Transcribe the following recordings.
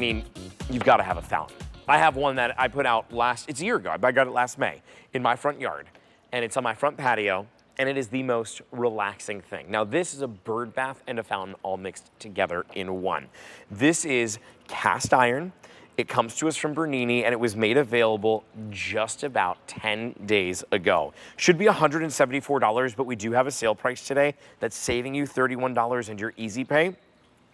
mean, you've got to have a fountain. I have one that I put out it's a year ago. I got it last May in my front yard, and it's on my front patio, and it is the most relaxing thing. Now, this is a bird bath and a fountain all mixed together in one. This is cast iron. It comes to us from Bernini, and it was made available just about 10 days ago. Should be $174, but we do have a sale price today that's saving you $31, and your easy pay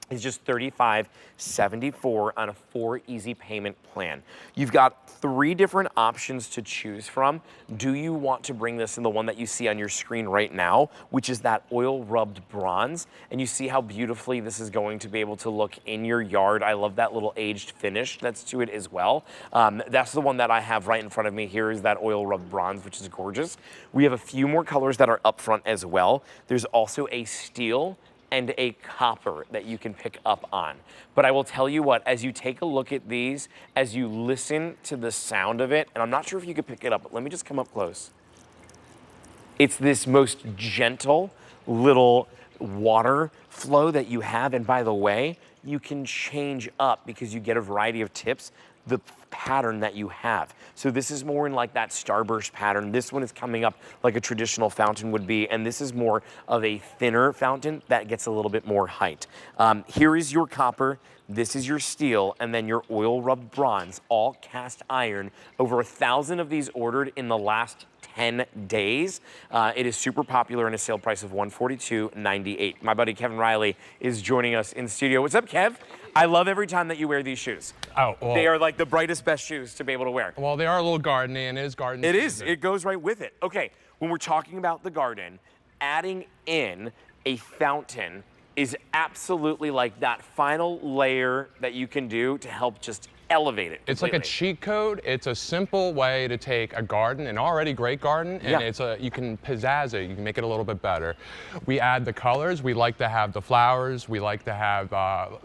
is just $35.74 on a 4 easy payment plan. You've got 3 different options to choose from. Do you want to bring this in the one that you see on your screen right now, which is that oil rubbed bronze? And you see how beautifully this is going to be able to look in your yard. I love that little aged finish that's to it as well. That's the one that I have right in front of me here, is that oil rubbed bronze, which is gorgeous. We have a few more colors that are up front as well. There's also a steel and a copper that you can pick up on. But I will tell you what, as you take a look at these, as you listen to the sound of it, and I'm not sure if you could pick it up, but let me just come up close. It's this most gentle little water flow that you have, and by the way, you can change up, because you get a variety of tips, the pattern that you have. So this is more in like that starburst pattern. This one is coming up like a traditional fountain would be, and this is more of a thinner fountain that gets a little bit more height. Here is your copper, this is your steel, and then your oil rubbed bronze, all cast iron. Over 1,000 of these ordered in the last 10 days. It is super popular in a sale price of $142.98. My buddy Kevin Riley is joining us in studio. What's up, Kev? I love every time that you wear these shoes. Oh, well, they are like the brightest, best shoes to be able to wear. Well, they are a little gardeny, and it is garden season. It is. It goes right with it. Okay, when we're talking about the garden, adding in a fountain is absolutely like that final layer that you can do to help just elevate it completely. It's like a cheat code. It's a simple way to take a garden, an already great garden, and you can pizzazz it. You can make it a little bit better. We add the colors. We like to have the flowers. We like to have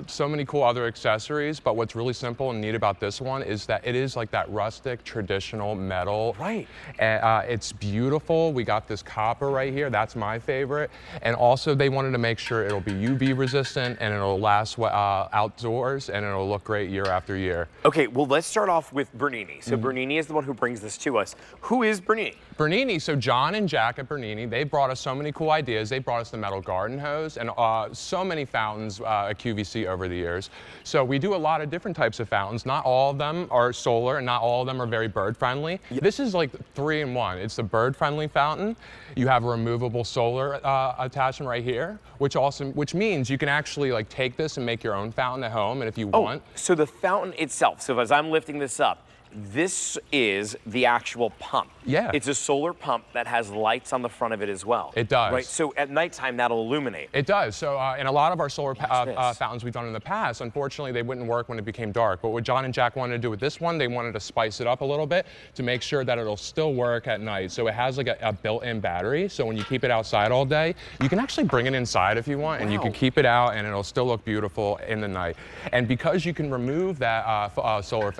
so many cool other accessories. But what's really simple and neat about this one is that it is like that rustic, traditional metal. Right. It's beautiful. We got this copper right here. That's my favorite. And also, they wanted to make sure it'll be UV resistant and it'll last outdoors, and it'll look great year after year. Okay, well, let's start off with Bernini. So Bernini is the one who brings this to us. Who is Bernini? Bernini, so John and Jack at Bernini, they brought us so many cool ideas. They brought us the metal garden hose and so many fountains at QVC over the years. So we do a lot of different types of fountains. Not all of them are solar, and not all of them are very bird friendly. This is like 3-in-1. It's the bird friendly fountain. You have a removable solar attachment right here, which means you can actually like take this and make your own fountain at home, and if you want. So the fountain itself, so as I'm lifting this up, this is the actual pump. Yeah. It's a solar pump that has lights on the front of it as well. It does. Right, so at nighttime that'll illuminate. It does. So in a lot of our solar fountains we've done in the past, unfortunately they wouldn't work when it became dark. But what John and Jack wanted to do with this one, they wanted to spice it up a little bit to make sure that it'll still work at night. So it has like a built-in battery. So when you keep it outside all day, you can actually bring it inside if you want, and you can keep it out and it'll still look beautiful in the night. And because you can remove that solar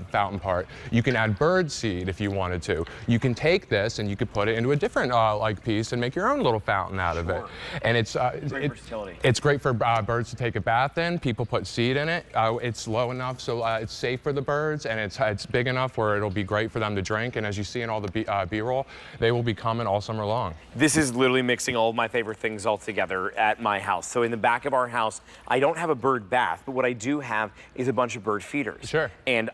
fountain part, you can add bird seed if you wanted to. You can take this and you could put it into a different like piece and make your own little fountain out of it. And it's great versatility. It's great for birds to take a bath in. People put seed in it. It's low enough so it's safe for the birds, and it's big enough where it'll be great for them to drink. And as you see in all the B-roll, they will be coming all summer long. This is literally mixing all of my favorite things all together at my house. So in the back of our house, I don't have a bird bath, but what I do have is a bunch of bird feeders. Sure. And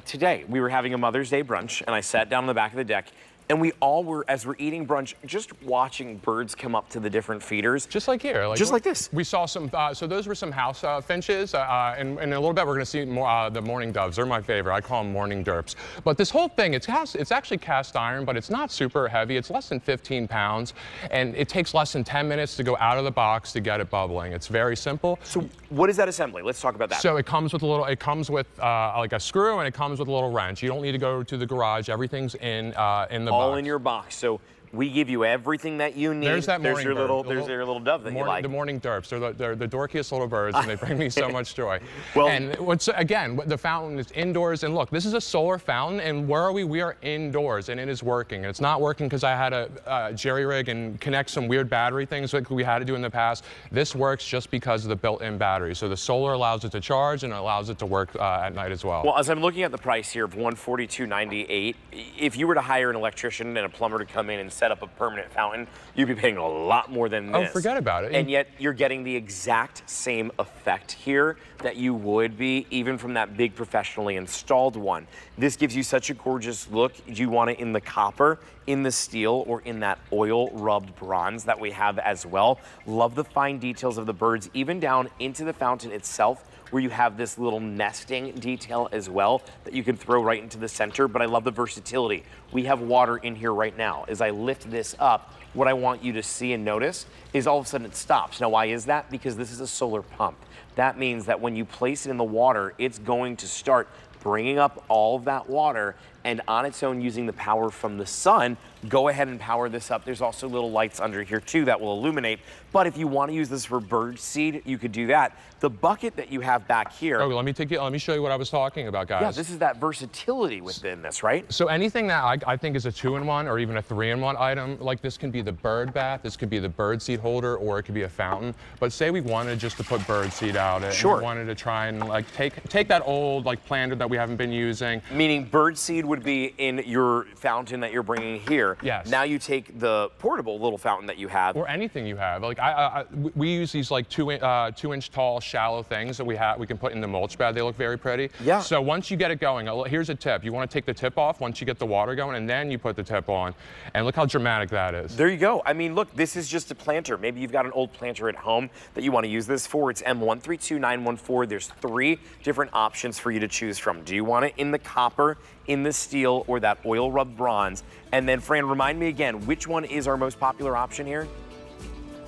today we were having a Mother's Day brunch, and I sat down on the back of the deck, and we all were, as we're eating brunch, just watching birds come up to the different feeders. Just like here. Just like this. We saw some, so those were some house finches. And in a little bit, we're going to see more, the mourning doves. They're my favorite. I call them morning derps. But this whole thing, it's actually cast iron, but it's not super heavy. It's less than 15 pounds. And it takes less than 10 minutes to go out of the box to get it bubbling. It's very simple. So what is that assembly? Let's talk about that. So it comes with like a screw, and it comes with a little wrench. You don't need to go to the garage. Everything's in the all box. in your box. So We give you everything that you need. There's that morning your bird. There's your little dove that you like. The morning derps. They're the dorkiest little birds, and they bring me so much joy. Well, and again, the fountain is indoors, and look, this is a solar fountain, and where are we? We are indoors, and it is working. And it's not working because I had a jerry rig and connect some weird battery things like we had to do in the past. This works just because of the built-in battery. So the solar allows it to charge, and it allows it to work at night as well. Well, as I'm looking at the price here of $142.98, if you were to hire an electrician and a plumber to come in and set up a permanent fountain, you'd be paying a lot more than this. Oh, forget about it. And yet you're getting the exact same effect here that you would be even from that big professionally installed one. This gives you such a gorgeous look. Do you want it in the copper, in the steel, or in that oil rubbed bronze that we have as well? Love the fine details of the birds, even down into the fountain itself, where you have this little nesting detail as well that you can throw right into the center. But I love the versatility. We have water in here right now. As I lift this up, what I want you to see and notice is all of a sudden it stops. Now, why is that? Because this is a solar pump. That means that when you place it in the water, it's going to start bringing up all of that water, and on its own, using the power from the sun, go ahead and power this up. There's also little lights under here too that will illuminate. But if you want to use this for bird seed, you could do that. The bucket that you have back here. Oh, let me show you what I was talking about, guys. Yeah, this is that versatility within this, right? So anything that I think is a 2-in-1 or even a 3-in-1 item, like this can be the bird bath, this could be the bird seed holder, or it could be a fountain. But say we wanted just to put bird seed out, and sure, we wanted to try and like take that old like planter that we haven't been using. Meaning bird seed would be in your fountain that you're bringing here. Yes. Now you take the portable little fountain that you have. Or anything you have. Like we use these like 2-inch tall shallow things that we can put in the mulch bed. They look very pretty. Yeah. So once you get it going, here's a tip. You want to take the tip off once you get the water going, and then you put the tip on. And look how dramatic that is. There you go. I mean, look, this is just a planter. Maybe you've got an old planter at home that you want to use this for. It's M132914. There's 3 different options for you to choose from. Do you want it in the copper, in the steel, or that oil rubbed bronze? And then, Fran, remind me again, which one is our most popular option here?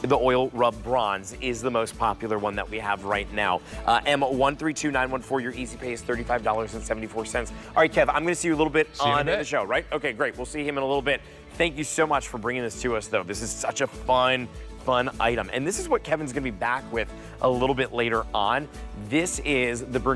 The oil rubbed bronze is the most popular one that we have right now. M132914, your easy pay is $35.74. All right, Kev, I'm going to see you a little bit on the show, right? Okay, great. We'll see him in a little bit. Thank you so much for bringing this to us, though. This is such a fun item. And this is what Kevin's going to be back with a little bit later on. This is the Bernini